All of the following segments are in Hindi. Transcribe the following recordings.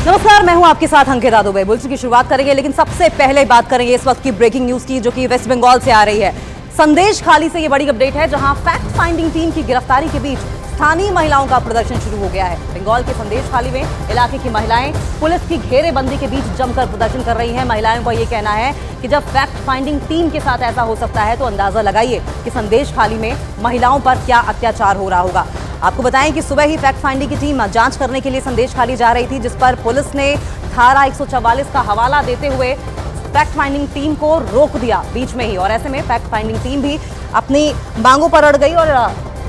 नमस्कार, मैं हूं आपके साथ अंकिता दुबे। बुलेटिन की शुरुआत करेंगे, लेकिन सबसे पहले बात करेंगे इस वक्त की ब्रेकिंग न्यूज की, जो कि वेस्ट बंगाल से आ रही है। संदेश खाली से ये बड़ी अपडेट है, जहां फैक्ट फाइंडिंग टीम की गिरफ्तारी के बीच स्थानीय महिलाओं का प्रदर्शन शुरू हो गया है। बंगाल के संदेश खाली में इलाके की महिलाएं पुलिस की घेरेबंदी के बीच जमकर प्रदर्शन कर रही हैं। महिलाओं का ये कहना है कि जब फैक्ट फाइंडिंग टीम के साथ ऐसा हो सकता है तो अंदाजा लगाइए कि संदेश खाली में महिलाओं पर क्या अत्याचार हो रहा होगा। आपको बताएं कि सुबह ही फैक्ट फाइंडिंग की टीम जांच करने के लिए संदेश खाली जा रही थी, जिस पर पुलिस ने धारा 144 का हवाला देते हुए फैक्ट फाइंडिंग टीम को रोक दिया बीच में ही। और ऐसे में फैक्ट फाइंडिंग टीम भी अपनी मांगों पर अड़ गई और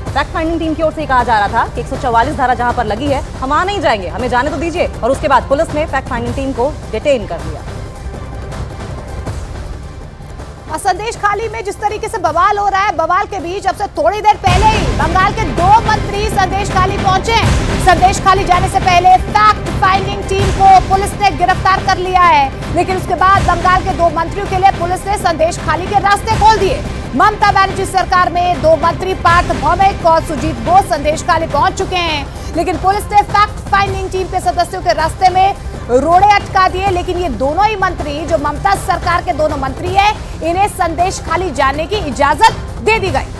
फैक्ट फाइंडिंग टीम की ओर से कहा जा रहा था कि 144 धारा जहां पर लगी है हम आ नहीं जाएंगे, हमें जाने तो दीजिए। और उसके बाद पुलिस ने फैक्ट फाइंडिंग टीम को डिटेन कर लिया। और संदेश खाली में जिस तरीके से बवाल हो रहा है, बवाल के बीच अब से थोड़ी देर पहले ही बंगाल के 2 मंत्री संदेश खाली पहुंचे। संदेश खाली जाने से पहले फैक्ट फाइंडिंग टीम को पुलिस ने गिरफ्तार कर लिया है, लेकिन उसके बाद बंगाल के 2 मंत्रियों के लिए पुलिस ने संदेश खाली के रास्ते खोल दिए। ममता बनर्जी सरकार में 2 मंत्री पार्थ भौमिक और सुजीत बोस संदेश खाली पहुंच चुके हैं, लेकिन पुलिस ने फैक्ट फाइंडिंग टीम के सदस्यों के रास्ते में रोड़े अटका दिए। लेकिन ये दोनों ही मंत्री, जो ममता सरकार के दोनों मंत्री हैं, इन्हें संदेश खाली जाने की इजाजत दे दी गई।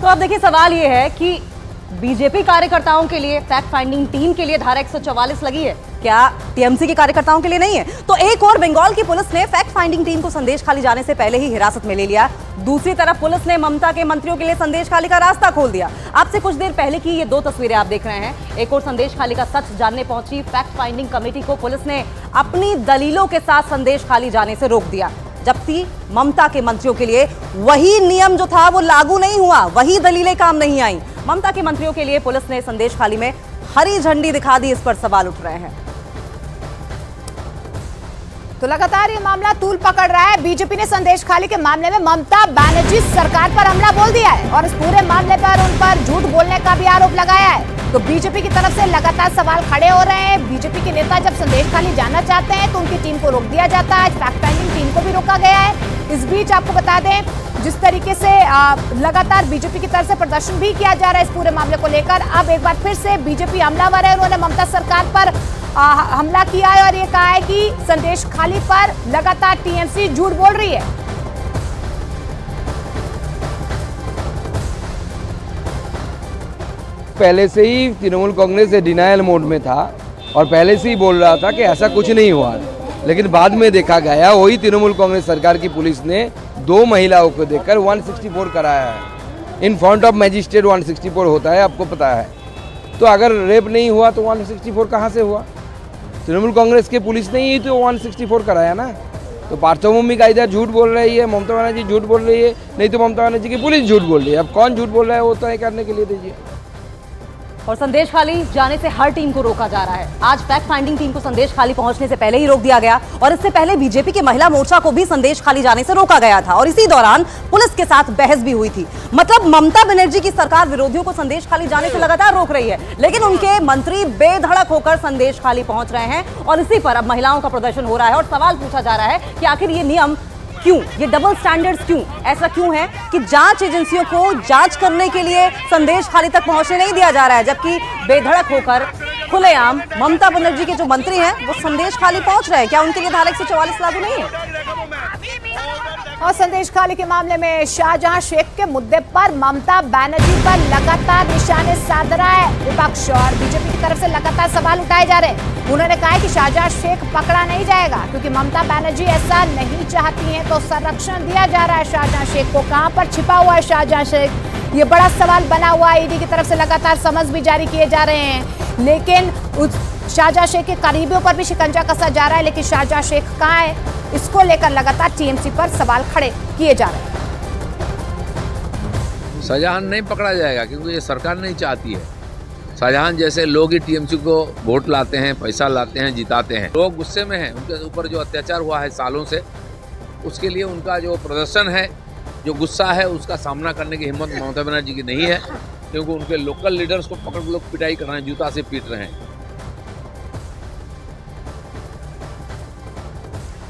तो अब देखिए, सवाल ये है कि बीजेपी कार्यकर्ताओं के लिए फैक्ट फाइंडिंग टीम के लिए धारा 144 लगी है, क्या टीएमसी के कार्यकर्ताओं के लिए नहीं है? तो एक और बंगाल की पुलिस ने फैक्ट फाइंडिंग टीम को संदेश खाली जाने से पहले ही हिरासत में ले लिया। दूसरी तरफ पुलिस ने ममता के मंत्रियों के लिए संदेश खाली का रास्ता खोल दिया। आपसे कुछ देर पहले की ये 2 तस्वीरें आप देख रहे हैं। एक और संदेश खाली का सच जानने पहुंची फैक्ट फाइंडिंग कमेटी को पुलिस ने अपनी दलीलों के साथ संदेश खाली जाने से रोक दिया, जबकि ममता के मंत्रियों के लिए वही नियम जो था वो लागू नहीं हुआ, वही दलीलें काम नहीं आई। ममता के मंत्रियों के लिए पुलिस ने संदेश खाली में हरी झंडी दिखा दी। इस पर सवाल उठ रहे हैं। तो लगातार ये मामला तूल पकड़ रहा है। बीजेपी ने संदेश खाली के मामले में ममता बनर्जी सरकार पर हमला बोल दिया है और इस पूरे मामले पर उन पर झूठ बोलने का भी आरोप लगाया है। तो बीजेपी की तरफ से लगातार सवाल खड़े हो रहे हैं। बीजेपी के नेता जब संदेश खाली जाना चाहते हैं तो उनकी टीम को रोक दिया जाता है। फैक्ट फाइंडिंग टीम को भी रोका गया है। इस बीच आपको बता दें, जिस तरीके से लगातार बीजेपी की तरफ से प्रदर्शन भी किया जा रहा है इस पूरे मामले को लेकर, अब एक बार फिर से बीजेपी हमलावर है। उन्होंने ममता सरकार पर हमला किया है और ये कहा है कि संदेश खाली पर लगातार टीएमसी झूठ बोल रही है। पहले से ही तृणमूल कांग्रेस डिनायल मोड में था और पहले से ही बोल रहा था कि ऐसा कुछ नहीं हुआ, लेकिन बाद में देखा गया वही तृणमूल कांग्रेस सरकार की पुलिस ने 2 महिलाओं को देखकर 164 कराया है। इन फ्रंट ऑफ मैजिस्ट्रेट 164 होता है, आपको पता है। तो अगर रेप नहीं हुआ तो 164 कहाँ से हुआ? तृणमूल कांग्रेस के पुलिस ने ही तो 164 कराया ना। तो पार्थभूमिका इधर झूठ बोल रही है, ममता बनर्जी झूठ बोल रही है, नहीं तो ममता बनर्जी की पुलिस झूठ बोल रही है। अब कौन झूठ बोल रहा है वो तय करने के लिए दीजिए। और संदेश खाली जाने से हर टीम को रोका जा रहा है। आज फैक्ट फाइंडिंग टीम को संदेश खाली पहुंचने से पहले ही रोक दिया गया और इससे पहले बीजेपी के महिला मोर्चा को भी संदेश खाली जाने से रोका गया था और इसी दौरान पुलिस के साथ बहस भी हुई थी। मतलब ममता बनर्जी की सरकार विरोधियों को संदेश खाली जाने से लगातार रोक रही है, लेकिन उनके मंत्री बेधड़क होकर संदेश खाली पहुंच रहे हैं और इसी पर अब महिलाओं का प्रदर्शन हो रहा है और सवाल पूछा जा रहा है कि आखिर ये नियम क्यों, ये डबल स्टैंडर्ड्स क्यों? ऐसा क्यों है कि जांच एजेंसियों को जांच करने के लिए संदेश खाली तक पहुंचने नहीं दिया जा रहा है, जबकि बेधड़क होकर खुलेआम ममता बनर्जी के जो मंत्री हैं वो संदेश खाली पहुंच रहे हैं? क्या उनके लिए धारा 144 लागू नहीं है? और संदेश खाली के मामले में शाहजहां शेख के मुद्दे पर ममता बनर्जी पर लगातार निशाने साध रहा है विपक्ष और बीजेपी की तरफ से लगातार सवाल उठाए जा रहे हैं। उन्होंने कहा है कि शाहजहां शेख पकड़ा नहीं जाएगा क्योंकि ममता बनर्जी ऐसा नहीं चाहती हैं, तो संरक्षण दिया जा रहा है शाहजहां शेख को। कहां पर छिपा हुआ है शाहजहां शेख, ये बड़ा सवाल बना हुआ है। ईडी की तरफ से लगातार समझ भी जारी किए जा रहे हैं, लेकिन उस शाहजहां शेख के करीबियों पर भी शिकंजा कसा जा रहा है। लेकिन शाहजहां शेख कहां है, इसको लेकर लगातार टीएमसी पर सवाल खड़े किए जा रहे हैं। शाहजहां नहीं पकड़ा जाएगा क्योंकि ये सरकार नहीं चाहती है। शाहजहां जैसे लोग ही टीएमसी को वोट लाते हैं, पैसा लाते हैं, जिताते हैं। लोग गुस्से में हैं, उनके ऊपर जो अत्याचार हुआ है सालों से, उसके लिए उनका जो प्रदर्शन है, जो गुस्सा है, उसका सामना करने की हिम्मत ममता बनर्जी की नहीं है, क्योंकि उनके लोकल लीडर्स को पकड़ लोग पिटाई कर रहे हैं, जूता से पीट रहे हैं।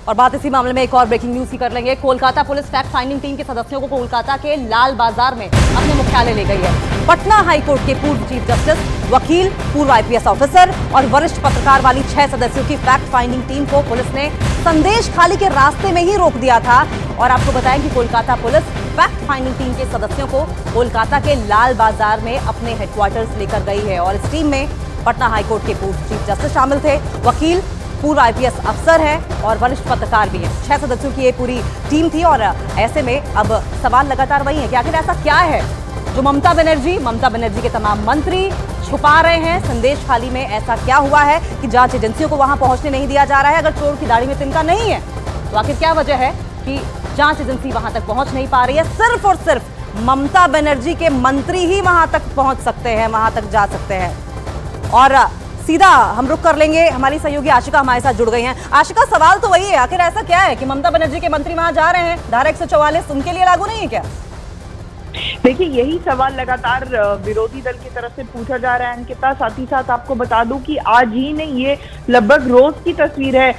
और बात इसी मामले में एक और ब्रेकिंग न्यूज की कर लेंगे। Kolkata police fact finding team के सदस्यों को कोलकाता के लाल बाजार में अपने मुख्यालय ले गई है। पटना हाईकोर्ट के पूर्व चीफ जस्टिस, वकील, पूर्व आईपीएस ऑफिसर और वरिष्ठ पत्रकार वाली 6 सदस्यों की फैक्ट फाइंडिंग टीम को पुलिस ने संदेश खाली के रास्ते में ही रोक दिया था। और आपको बताएं कि Kolkata police fact finding team के सदस्यों को कोलकाता के लाल बाजार में अपने हेडक्वार्टर्स लेकर गई है। और इस टीम में पटना हाईकोर्ट के पूर्व चीफ जस्टिस शामिल थे, वकील, पूर्व आईपीएस अफसर है और वरिष्ठ पत्रकार भी हैं। 6 सदस्यों की ये पूरी टीम थी। और ऐसे में अब सवाल लगातार वही है कि आखिर ऐसा क्या है जो ममता बनर्जी के तमाम मंत्री छुपा रहे हैं। संदेश खाली में ऐसा क्या हुआ है कि जांच एजेंसियों को वहां पहुंचने नहीं दिया जा रहा है? अगर चोर की दाढ़ी में तिनका नहीं है तो आखिर क्या वजह है कि जांच एजेंसी वहां तक पहुंच नहीं पा रही है? सिर्फ और सिर्फ ममता बनर्जी के मंत्री ही वहां तक पहुंच सकते हैं, वहां तक जा सकते हैं। और सीधा हम रुक कर लेंगे, हमारी सहयोगी आशिका हमारे साथ जुड़ गई हैं। आशिका, सवाल तो वही है, आखिर ऐसा क्या है कि ममता बनर्जी के मंत्री वहां जा रहे हैं, धारा 144 उनके लिए लागू नहीं है क्या? देखिए, यही सवाल लगातार विरोधी दल की तरफ से पूछा जा रहा है अंकिता। साथ ही साथ आपको बता दूं कि आज ही नहीं, ये लगभग रोज की तस्वीर है।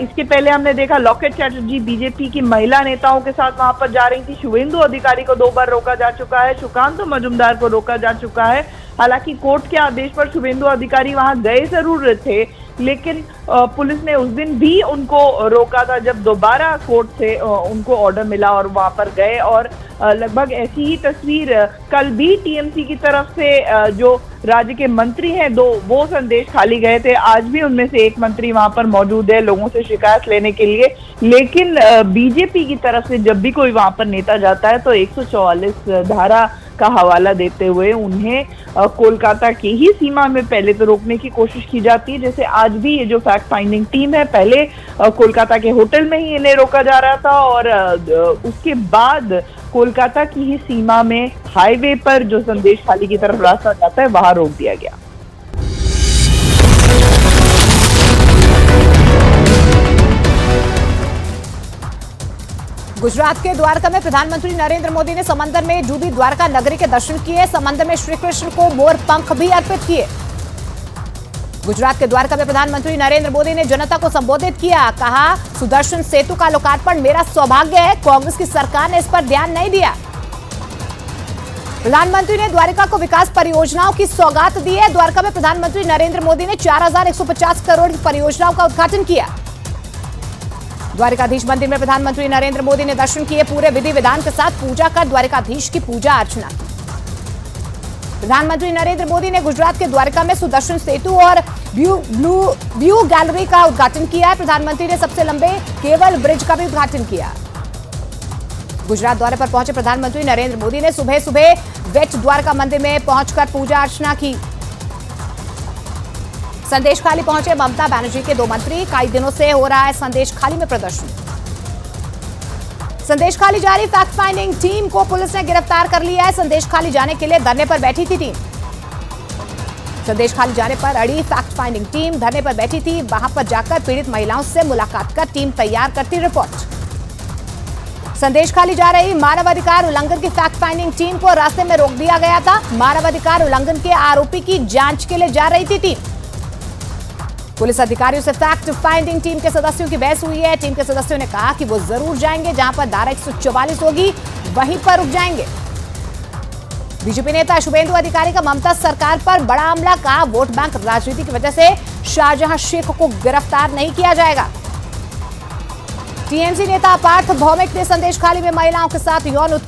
इसके पहले हमने देखा लॉकेट चैटर्जी बीजेपी की महिला नेताओं के साथ वहां पर जा रही थी। शुभेंदु अधिकारी को 2 बार रोका जा चुका है, सुकांत मजुमदार को रोका जा चुका है। हालांकि कोर्ट के आदेश पर शुभेंदु अधिकारी वहां गए जरूर थे, लेकिन पुलिस ने उस दिन भी उनको रोका था जब दोबारा कोर्ट से उनको ऑर्डर मिला और वहां पर गए। और लगभग ऐसी ही तस्वीर कल भी टीएमसी की तरफ से जो राज्य के मंत्री हैं 2, वो संदेश खाली गए थे। आज भी उनमें से एक मंत्री वहां पर मौजूद है लोगों से शिकायत लेने के लिए। लेकिन बीजेपी की तरफ से जब भी कोई वहां पर नेता जाता है तो 144 धारा का हवाला देते हुए उन्हें कोलकाता की ही सीमा में पहले तो रोकने की कोशिश की जाती है। जैसे आज भी ये जो फैक्ट फाइंडिंग टीम है, पहले कोलकाता के होटल में ही इन्हें रोका जा रहा था और उसके बाद कोलकाता की ही सीमा में हाईवे पर जो संदेश खाली की तरफ रास्ता जाता है वहां रोक दिया गया। गुजरात के द्वारका में प्रधानमंत्री नरेंद्र मोदी ने समंदर में डूबी द्वारका नगरी के दर्शन किए। समंदर में श्री कृष्ण को मोर पंख भी अर्पित किए। गुजरात के द्वारका में प्रधानमंत्री नरेंद्र मोदी ने जनता को संबोधित किया। कहा, सुदर्शन सेतु का लोकार्पण मेरा सौभाग्य है, कांग्रेस की सरकार ने इस पर ध्यान नहीं दिया। प्रधानमंत्री ने द्वारका को विकास परियोजनाओं की सौगात दी है। द्वारका में प्रधानमंत्री नरेंद्र मोदी ने 4150 करोड़ की परियोजनाओं का उद्घाटन किया। द्वारकाधीश मंदिर में प्रधानमंत्री नरेंद्र मोदी ने दर्शन किए। पूरे विधि विधान के साथ पूजा कर द्वारकाधीश की पूजा अर्चना। प्रधानमंत्री नरेंद्र मोदी ने गुजरात के द्वारका में सुदर्शन सेतु और व्यू गैलरी का उद्घाटन किया है। प्रधानमंत्री ने सबसे लंबे केबल ब्रिज का भी उद्घाटन किया। गुजरात दौरे पर पहुंचे प्रधानमंत्री नरेंद्र मोदी ने सुबह सुबह वेट द्वारका मंदिर में पहुंचकर पूजा अर्चना की। संदेश खाली पहुंचे ममता बनर्जी के 2 मंत्री। कई दिनों से हो रहा है संदेश खाली में प्रदर्शन। संदेश खाली जा रही फैक्ट फाइंडिंग टीम को पुलिस ने गिरफ्तार कर लिया है। संदेश खाली जाने के लिए धरने पर बैठी थी टीम। संदेश खाली जाने पर अड़ी फैक्ट फाइंडिंग टीम धरने पर बैठी थी। वहां पर जाकर पीड़ित महिलाओं से मुलाकात कर टीम तैयार करती रिपोर्ट। संदेश खाली जा रही मानवाधिकार उल्लंघन की फैक्ट फाइंडिंग टीम को रास्ते में रोक दिया गया था। मानवाधिकार उल्लंघन के आरोपी की जांच के लिए जा रही थी टीम। पुलिस अधिकारियों से फैक्ट फाइंडिंग टीम के सदस्यों की बहस हुई है। टीम के सदस्यों ने कहा कि वो जरूर जाएंगे, जहां पर धारा 144 होगी वहीं पर रुक जाएंगे। बीजेपी नेता शुभेंदु अधिकारी का ममता सरकार पर बड़ा हमला। कहा, वोट बैंक राजनीति की वजह से शाहजहां शेख को गिरफ्तार नहीं किया जाएगा। टीएमसी नेता पार्थ भौमिक ने संदेश खाली में महिलाओं के साथ यौन उत्पीड़न